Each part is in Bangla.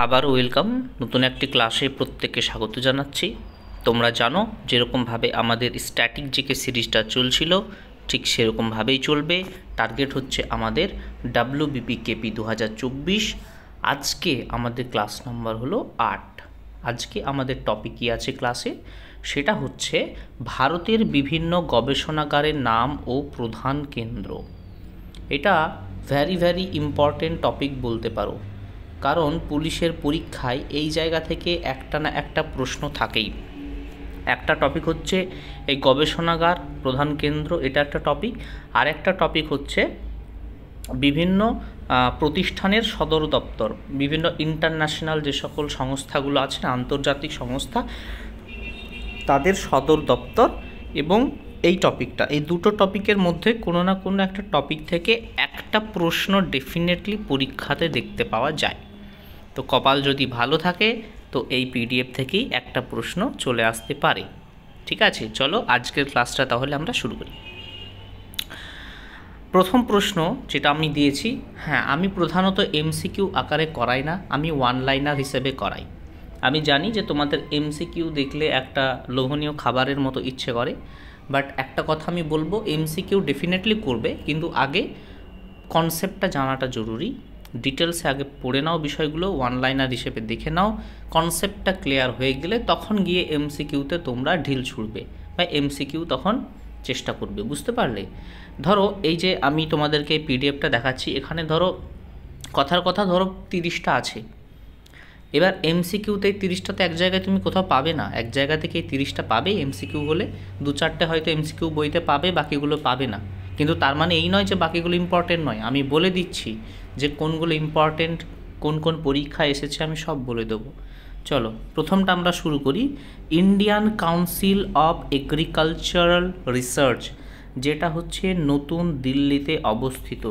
আবার ওয়েলকাম নতুন একটি ক্লাসে প্রত্যেককে স্বাগত জানাচ্ছি। তোমরা জানো যেরকমভাবে আমাদের স্ট্যাটিক জিকে সিরিজটা চলছিল ঠিক সেরকমভাবেই চলবে। টার্গেট হচ্ছে আমাদের WBPKP 2024। আজকে আমাদের ক্লাস নাম্বার হলো 8। আজকে আমাদের টপিক কী আছে ক্লাসে, সেটা হচ্ছে ভারতের বিভিন্ন গবেষণাগারের নাম ও প্রধান কেন্দ্র। এটা ভ্যারি ইম্পর্টেন্ট টপিক বলতে পারো, কারণ পুলিশের পরীক্ষায় এই জায়গা থেকে একটা না একটা প্রশ্ন থাকেই। একটা টপিক হচ্ছে এই গবেষণাগার প্রধান কেন্দ্র, এটা একটা টপিক। আর একটা টপিক হচ্ছে বিভিন্ন প্রতিষ্ঠানের সদর দপ্তর, বিভিন্ন ইন্টারন্যাশনাল যে সকল সংস্থাগুলো আছে, আন্তর্জাতিক সংস্থা, তাদের সদর দপ্তর। এবং এই টপিকটা, এই দুটো টপিকের মধ্যে কোনো না কোনো একটা টপিক থেকে একটা প্রশ্ন ডেফিনেটলি পরীক্ষাতে দেখতে পাওয়া যায়। তো কপাল যদি ভালো থাকে তো এই পিডিএফ থেকেই একটা প্রশ্ন চলে আসতে পারে। ঠিক আছে, চলো আজকের ক্লাসটা তাহলে আমরা শুরু করি। প্রথম প্রশ্ন যেটা আমি দিয়েছি, হ্যাঁ, আমি প্রধানত এমসিকিউ আকারে করাই না, আমি ওয়ান লাইনার হিসেবে করাই। আমি জানি যে তোমাদের এমসিকিউ দেখলে একটা লোভনীয় খাবারের মতো ইচ্ছে করে, বাট একটা কথা আমি বলবো, এমসিকিউ ডেফিনেটলি করবে, কিন্তু আগে কনসেপ্টটা জানাটা জরুরি। ডিটেলসে আগে পড়ে নাও বিষয়গুলো, ওয়ান লাইনার হিসেবে দেখে নাও। কনসেপ্টটা ক্লিয়ার হয়ে গেলে তখন গিয়ে এমসিকিউতে তোমরা ঢিল ছুড়বে বা এমসিকিউ তখন চেষ্টা করবে। বুঝতে পারলে? ধরো এই যে আমি তোমাদেরকে পিডিএফটা দেখাচ্ছি, এখানে ধরো কথার কথা ধরো 30টা আছে। এবার এমসিকিউতে 30টাতে এক জায়গায় তুমি কোথাও পাবে না, এক জায়গা থেকে এই 30টা পাবে এমসিকিউ হলে। 2-4টে হয়তো এমসিকিউ বইতে পাবে, বাকিগুলো পাবে না। কিন্তু তার মানে এই নয় যে বাকিগুলো ইম্পর্টেন্ট নয়। আমি বলে দিচ্ছি যে কোনগুলো ইম্পর্টেন্ট, কোন কোন পরীক্ষা এসেছে আমি সব বলে দেবো। চলো প্রথমটা আমরা শুরু করি। Indian council of agricultural research, যেটা হচ্ছে নতুন দিল্লিতে অবস্থিত।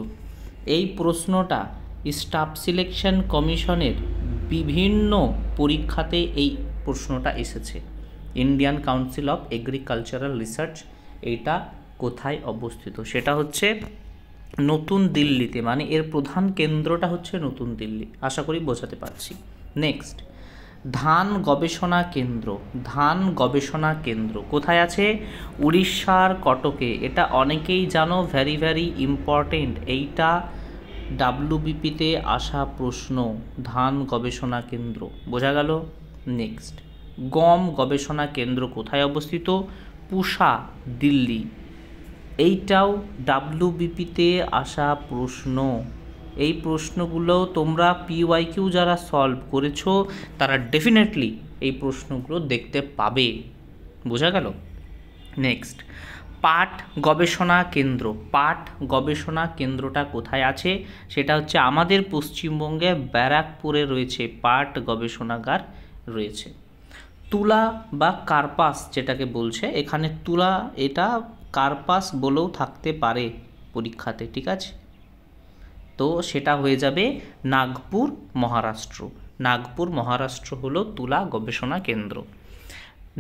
এই প্রশ্নটা স্টাফ সিলেকশন কমিশনের বিভিন্ন পরীক্ষাতে এই প্রশ্নটা এসেছে। Indian council of agricultural research এইটা কোথায় অবস্থিত? সেটা হচ্ছে নতুন দিল্লিতে, মানে এর প্রধান কেন্দ্রটা হচ্ছে নতুন দিল্লি। আশা করি বোঝাতে পারছি। নেক্সট, ধান গবেষণা কেন্দ্র। ধান গবেষণা কেন্দ্র কোথায় আছে? উড়িষ্যার কটকে। এটা অনেকেই জানো, ভ্যারি ইম্পর্টেন্ট। এইটা ডাব্লিউবিপিতে আসা প্রশ্ন। ধান গবেষণা কেন্দ্র বোঝা গেল। নেক্সট, গম গবেষণা কেন্দ্র কোথায় অবস্থিত? পুসা, দিল্লি। এইটাও ডাব্লিউবিপিতে আসা প্রশ্ন। এই প্রশ্নগুলো তোমরা পিওয়াইকিউ যারা সলভ করেছো তারা ডেফিনেটলি এই প্রশ্নগুলো দেখতে পাবে। বোঝা গেল? নেক্সট, পাট গবেষণা কেন্দ্র। পাট গবেষণা কেন্দ্রটা কোথায় আছে? সেটা হচ্ছে আমাদের পশ্চিমবঙ্গে ব্যারাকপুরে রয়েছে, পাট গবেষণাগার রয়েছে। তুলা বা কার্পাস যেটাকে বলছে, এখানে তুলা, এটা কার্পাস বলেও থাকতে পারে পরীক্ষাতে। ঠিক আছে, তো সেটা হয়ে যাবে নাগপুর, মহারাষ্ট্র। নাগপুর, মহারাষ্ট্র হলো তুলা গবেষণা কেন্দ্র।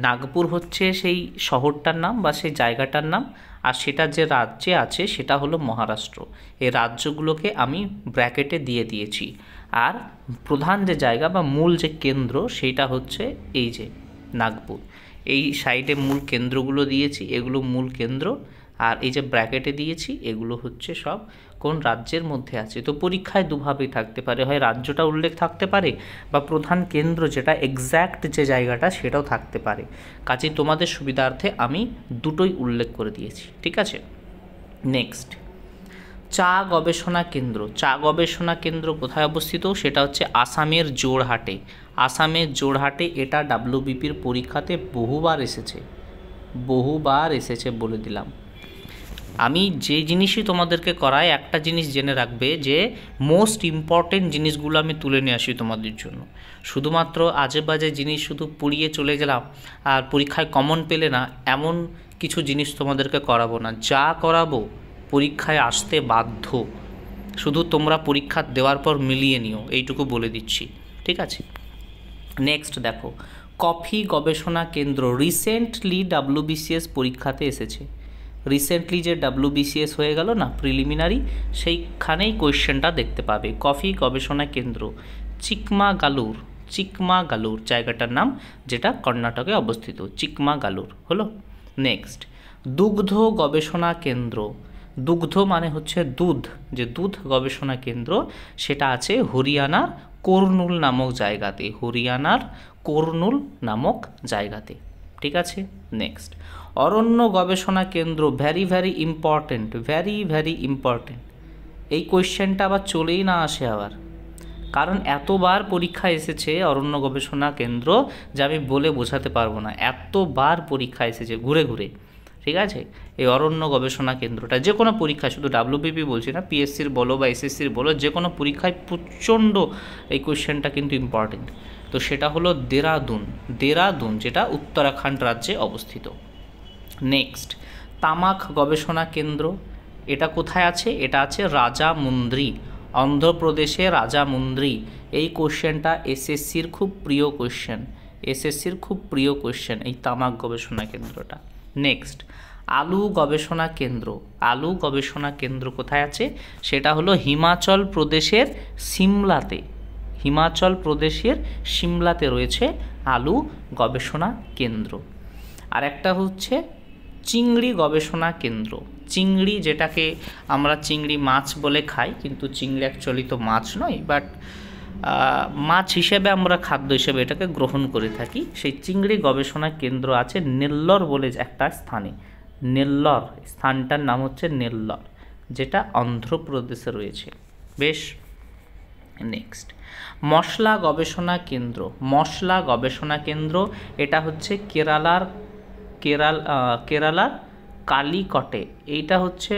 নাগপুর হচ্ছে সেই শহরটার নাম বা সেই জায়গাটার নাম, আর সেটা যে রাজ্যে আছে সেটা হলো মহারাষ্ট্র। এই রাজ্যগুলোকে আমি ব্র্যাকেটে দিয়ে দিয়েছি। আর প্রধান যে জায়গা বা মূল যে কেন্দ্র সেইটা হচ্ছে এই যে নাগপুর। এই সাইডে মূল কেন্দ্রগুলো দিয়েছি, এগুলো মূল কেন্দ্র। আর এই যে ব্র্যাকেটে দিয়েছি এগুলো হচ্ছে সব কোন রাজ্যের মধ্যে আছে। তো পরীক্ষায় দুভাবেই থাকতে পারে, হয় রাজ্যটা উল্লেখ থাকতে পারে বা প্রধান কেন্দ্র যেটা এক্স্যাক্ট যে জায়গাটা সেটাও থাকতে পারে। কাজেই তোমাদের সুবিধার্থে আমি দুটোই উল্লেখ করে দিয়েছি। ঠিক আছে। নেক্সট, চা গবেষণা কেন্দ্র। চা গবেষণা কেন্দ্র কোথায় অবস্থিত? সেটা হচ্ছে আসামের জোরহাটে। আসামের জোরহাটে। এটা ডাব্লিউবিপির পরীক্ষাতে বহুবার এসেছে বলে দিলাম। আমি যে জিনিসই তোমাদেরকে করাই, একটা জিনিস জেনে রাখবে যে মোস্ট ইম্পর্টেন্ট জিনিসগুলো আমি তুলে নিয়ে আসি তোমাদের জন্য। শুধুমাত্র আজে বাজে জিনিস শুধু পড়িয়ে চলে গেলাম আর পরীক্ষায় কমন পেলে না, এমন কিছু জিনিস তোমাদেরকে করাবো না। যা করাবো পরীক্ষায় আসতে বাধ্য। শুধু তোমরা পরীক্ষা দেওয়ার পর মিলিয়ে নিও, এইটুকু বলে দিচ্ছি। ঠিক আছে। নেক্সট দেখো, কফি গবেষণা কেন্দ্র। রিসেন্টলি ডাব্লিউবিসিএস পরীক্ষাতে এসেছে। রিসেন্টলি যে ডাব্লিউবিসিএস হয়ে গেল না প্রিলিমিনারি, সেইখানেই কোয়েশ্চেনটা দেখতে পাবে। কফি গবেষণা কেন্দ্র চিকমাগালুর, চিকমাগালুর জায়গাটার নাম, যেটা কর্ণাটকে অবস্থিত, চিকমাগালুর হলো। নেক্সট, দুগ্ধ গবেষণা কেন্দ্র। দুগ্ধ মানে হচ্ছে দুধ, যে দুধ গবেষণা কেন্দ্র সেটা আছে হরিয়ানার কুর্নুল নামক জায়গাতে, হরিয়ানার কুর্নুল নামক জায়গাতে, ঠিক আছে। নেক্সট, অরণ্য গবেষণা কেন্দ্র, very very important, very very important. এই কোয়েশ্চেনটা আবার চলেই না আসে আবার, কারণ এতবার পরীক্ষা এসেছে অরণ্য গবেষণা কেন্দ্র যে আমি বলে বোঝাতে পারবো না, এতবার পরীক্ষা এসেছে ঘুরে ঘুরে, ঠিক আছে। এই অরণ্য গবেষণা কেন্দ্রটা যে কোনো পরীক্ষায়, শুধু ডাব্লিউবিপি বলছি না, পিএসসির বলো বা এসএসসির বলো, যে কোনো পরীক্ষায় প্রচণ্ড এই কোয়েশ্চেনটা কিন্তু ইম্পর্টেন্ট। তো সেটা হলো দেরাদুন, দেরাদুন যেটা উত্তরাখণ্ড রাজ্যে অবস্থিত। নেক্সট, তামাক গবেষণা কেন্দ্র, এটা কোথায় আছে? এটা আছে রাজামুন্দ্রি, অন্ধ্রপ্রদেশে রাজামুন্দ্রি। এই কোশ্চেনটা এসএসসির খুব প্রিয় কোশ্চেন, এসএসসির খুব প্রিয় কোশ্চেন এই তামাক গবেষণা কেন্দ্রটা। নেক্সট, আলু গবেষণা কেন্দ্র, আলু গবেষণা কেন্দ্র কোথায় আছে? সেটা হলো হিমাচল প্রদেশের সিমলাতে, হিমাচল প্রদেশের সিমলাতে রয়েছে আলু গবেষণা কেন্দ্র। আর একটা হচ্ছে চিংড়ি গবেষণা কেন্দ্র, চিংড়ি যেটাকে আমরা চিংড়ি মাছ বলে খাই, কিন্তু চিংড়ি অ্যাকচুয়ালি তো মাছ নয়, বাট মাছ হিসেবে আমরা খাদ্য হিসেবে এটাকে গ্রহণ করে থাকি। সেই চিংড়ি গবেষণা কেন্দ্র আছে নেল্লর বলে একটা স্থানে, নেল্লর স্থানটার নাম হচ্ছে নেল্লর, যেটা অন্ধ্রপ্রদেশে রয়েছে। বেশ। নেক্সট, মশলা গবেষণা কেন্দ্র, মশলা গবেষণা কেন্দ্র এটা হচ্ছে কেরালার কালিকটে। এইটা হচ্ছে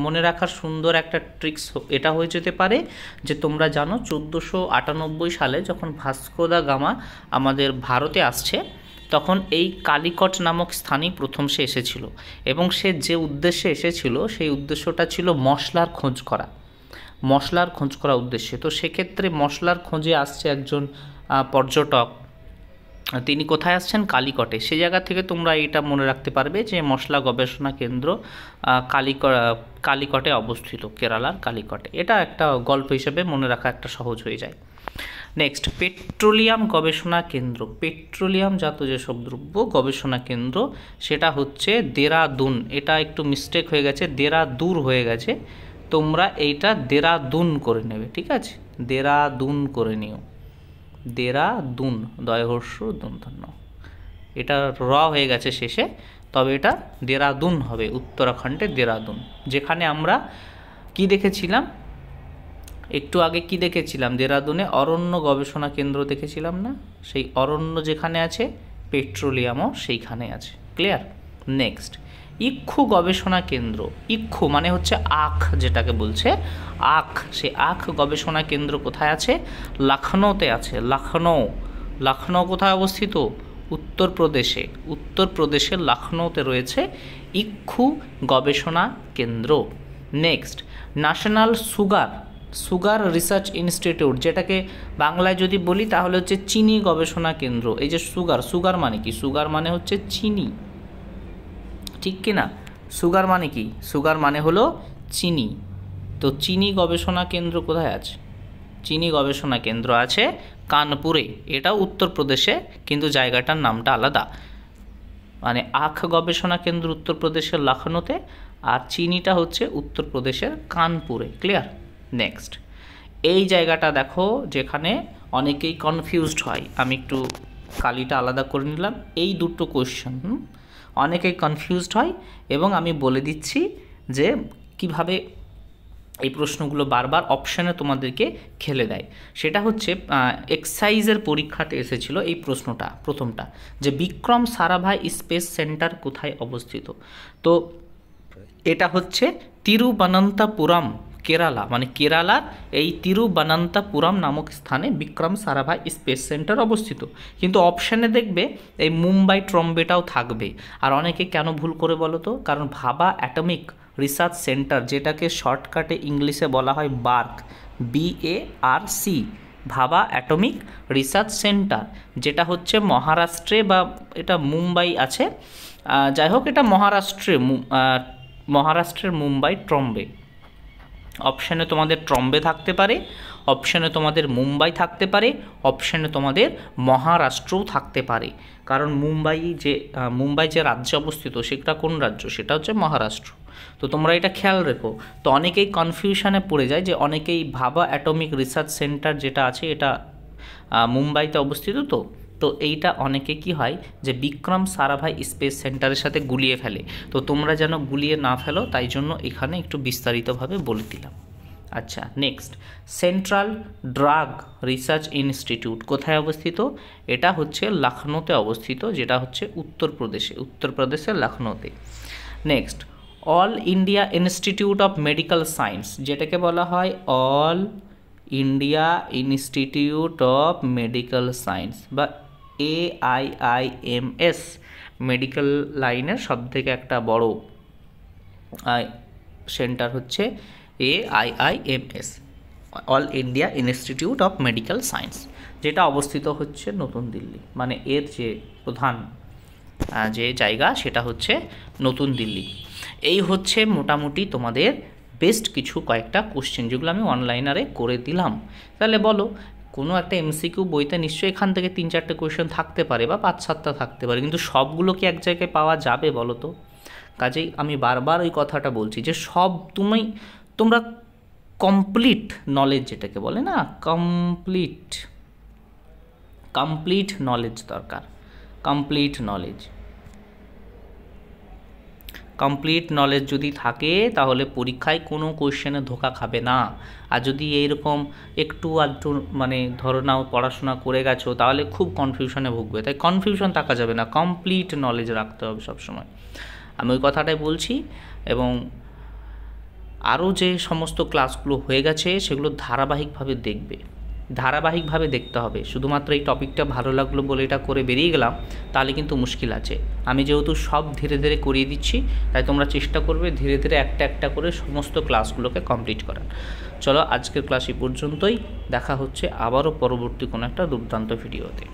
মনে রাখার সুন্দর একটা ট্রিক্স এটা হয়ে যেতে পারে যে তোমরা জানো 1498 সালে যখন ভাস্কো দা গামা আমাদের ভারতে আসছে, তখন এই কালিকট নামক স্থানেই প্রথম সে এসেছিল, এবং সে যে উদ্দেশ্যে এসেছিল সেই উদ্দেশ্যটা ছিল মশলার খোঁজ করা, মশলার খোঁজ করা উদ্দেশ্যে। তো সেক্ষেত্রে মশলার খোঁজে আসছে একজন পর্যটক, তিনি কোথায় আসছেন? কালিকটে। সে জায়গা থেকে তোমরা এটা মনে রাখতে পারবে যে মশলা গবেষণা কেন্দ্র কালিকটে অবস্থিত, কেরালার কালিকটে। এটা একটা গল্প হিসেবে মনে রাখা একটা সহজ হয়ে যায়। নেক্সট, পেট্রোলিয়াম গবেষণা কেন্দ্র, পেট্রোলিয়াম জাত যেসব দ্রব্য গবেষণা কেন্দ্র সেটা হচ্ছে দেরাদুন। এটা একটু মিস্টেক হয়ে গেছে, দেরাদুর হয়ে গেছে, তোমরা এইটা দেরাদুন করে নেবে, ঠিক আছে, দেরাদুন করে নিও, দেরাদুন, দয়হর্ষ দন্তন্য, এটা র হয়ে গেছে শেষে, তবে এটা দেরাদুন হবে, উত্তরাখণ্ডে দেরাদুন। যেখানে আমরা কি দেখেছিলাম একটু আগে, কি দেখেছিলাম? দেরাদুনে অরণ্য গবেষণা কেন্দ্র দেখেছিলাম না? সেই অরণ্য যেখানে আছে পেট্রোলিয়ামও সেইখানে আছে। ক্লিয়ার? নেক্সট, ইক্ষু গবেষণা কেন্দ্র, ইক্ষু মানে হচ্ছে আখ, যেটাকে বলছে আখ, সে আখ গবেষণা কেন্দ্র কোথায় আছে? লখনৌতে আছে, লখনৌ। লখনৌ কোথায় অবস্থিত? উত্তরপ্রদেশে, উত্তরপ্রদেশের লখনৌতে রয়েছে ইক্ষু গবেষণা কেন্দ্র। Next, national sugar research institute, যেটাকে বাংলায় যদি বলি তাহলে হচ্ছে চিনি গবেষণা কেন্দ্র। এই যে সুগার মানে কি? সুগার মানে হচ্ছে চিনি, ঠিক কি না? সুগার মানে কি? সুগার মানে হলো চিনি। তো চিনি গবেষণা কেন্দ্র কোথায় আছে? চিনি গবেষণা কেন্দ্র আছে কানপুরে, এটাও উত্তরপ্রদেশে, কিন্তু জায়গাটার নামটা আলাদা। মানে আখ গবেষণা কেন্দ্র উত্তরপ্রদেশের লখনৌতে, আর চিনিটা হচ্ছে উত্তরপ্রদেশের কানপুরে। ক্লিয়ার? নেক্সট, এই জায়গাটা দেখো যেখানে অনেকেই কনফিউজড হয়, আমি একটু কালিটা আলাদা করে নিলাম, এই দুটো কোয়েশ্চেন অনেকেই কনফিউজড হয়, এবং আমি বলে দিচ্ছি যে কিভাবে এই প্রশ্নগুলো বারবার অপশানে তোমাদেরকে খেলে দেয়। সেটা হচ্ছে এক্সাইজের পরীক্ষাতে এসেছিল এই প্রশ্নটা, প্রথমটা, যে বিক্রম সারাভাই স্পেস সেন্টার কোথায় অবস্থিত? তো এটা হচ্ছে তিরুবনন্তপুরম, কেরালা, মানে কেরালার এই তিরুবনন্তপুরম নামক স্থানে বিক্রম সারাভাই স্পেস সেন্টার অবস্থিত। কিন্তু অপশানে দেখবে এই মুম্বাই ট্রম্বেটাও থাকবে। আর অনেকে কেন ভুল করে বলো তো? কারণ ভাবা অ্যাটমিক রিসার্চ সেন্টার, যেটাকে শর্টকাটে ইংলিশে বলা হয় বার্ক, BARC, ভাবা অ্যাটমিক রিসার্চ সেন্টার, যেটা হচ্ছে মহারাষ্ট্রে, বা এটা মুম্বাই আছে, যাই হোক এটা মহারাষ্ট্রের মুম্বাই ট্রম্বে। অপশানে তোমাদের ট্রম্বে থাকতে পারে, অপশানে তোমাদের মুম্বাই থাকতে পারে, অপশানে তোমাদের মহারাষ্ট্রও থাকতে পারে। কারণ মুম্বাই যে রাজ্যে অবস্থিত সেটা কোন রাজ্য, সেটা হচ্ছে মহারাষ্ট্র। তো তোমরা এটা খেয়াল রেখো। তো অনেকেই কনফিউশনে পড়ে যায়, যে অনেকেই ভাবা অ্যাটমিক রিসার্চ সেন্টার যেটা আছে এটা মুম্বাইতে অবস্থিত। তো এইটা অনেকে কি হয় যে বিক্রম সারাভাই স্পেস সেন্টারের সাথে গুলিয়ে ফেলে। তো তোমরা যেন গুলিয়ে না ফেলো, তাই জন্য এখানে একটু বিস্তারিতভাবে বলে দিলাম। আচ্ছা, next, central drug research institute কোথায় অবস্থিত? এটা হচ্ছে লখনৌতে অবস্থিত, যেটা হচ্ছে উত্তরপ্রদেশের লখনৌতে। Next, all India institute of medical science, যেটাকে বলা হয় all India institute of medical science বা AIIMS, মেডিকেল লাইনের সবথেকে একটা বড় সেন্টার হচ্ছে AIIMS, all India institute of medical science, যেটা অবস্থিত হচ্ছে নতুন দিল্লি। মানে এর যে প্রধান যে জায়গা সেটা হচ্ছে নতুন দিল্লি। এই হচ্ছে মোটামুটি তোমাদের বেস্ট কিছু কয়েকটা কোশ্চেন, যেগুলো আমি অনলাইনারে করে দিলাম। তাহলে বলো, কোনো একটা MCQ বইতে নিশ্চয়ই এখান থেকে 3-4টে কোয়েশ্চেন থাকতে পারে বা 5-7টা থাকতে পারে, কিন্তু সবগুলো কি এক জায়গায় পাওয়া যাবে বলো তো? কাজেই আমি বারবার ওই কথাটা বলছি যে তোমরা কমপ্লিট নলেজ, যেটাকে বলে না, কমপ্লিট নলেজ দরকার। কমপ্লিট নলেজ যদি থাকে তাহলে পরীক্ষায় কোনো কোয়েশ্চেনে ধোকা খাবে না। আর যদি এইরকম একটু আধটু মানে ধরো নাও পড়াশোনা করে গেছো, তাহলে খুব কনফিউশনে ভুগবে। তাই কনফিউশন থাকা যাবে না, কমপ্লিট নলেজ রাখতে হবে সবসময়। আমি ওই কথাটাই বলছি। এবং আরও যে সমস্ত ক্লাসগুলো হয়ে গেছে সেগুলো ধারাবাহিকভাবে দেখতে হবে। শুধুমাত্র এই টপিকটা ভালো লাগলো বলে এটা করে বেরিয়ে গেলাম, তাহলে কিন্তু মুশকিল আছে। আমি যেহেতু সব ধীরে ধীরে করিয়ে দিচ্ছি, তাই তোমরা চেষ্টা করবে ধীরে ধীরে একটা একটা করে সমস্ত ক্লাসগুলোকে কমপ্লিট করার। চলো, আজকের ক্লাস এই পর্যন্তই। দেখা হচ্ছে আবারও পরবর্তী কোনো একটা দুর্দান্ত ভিডিওতে।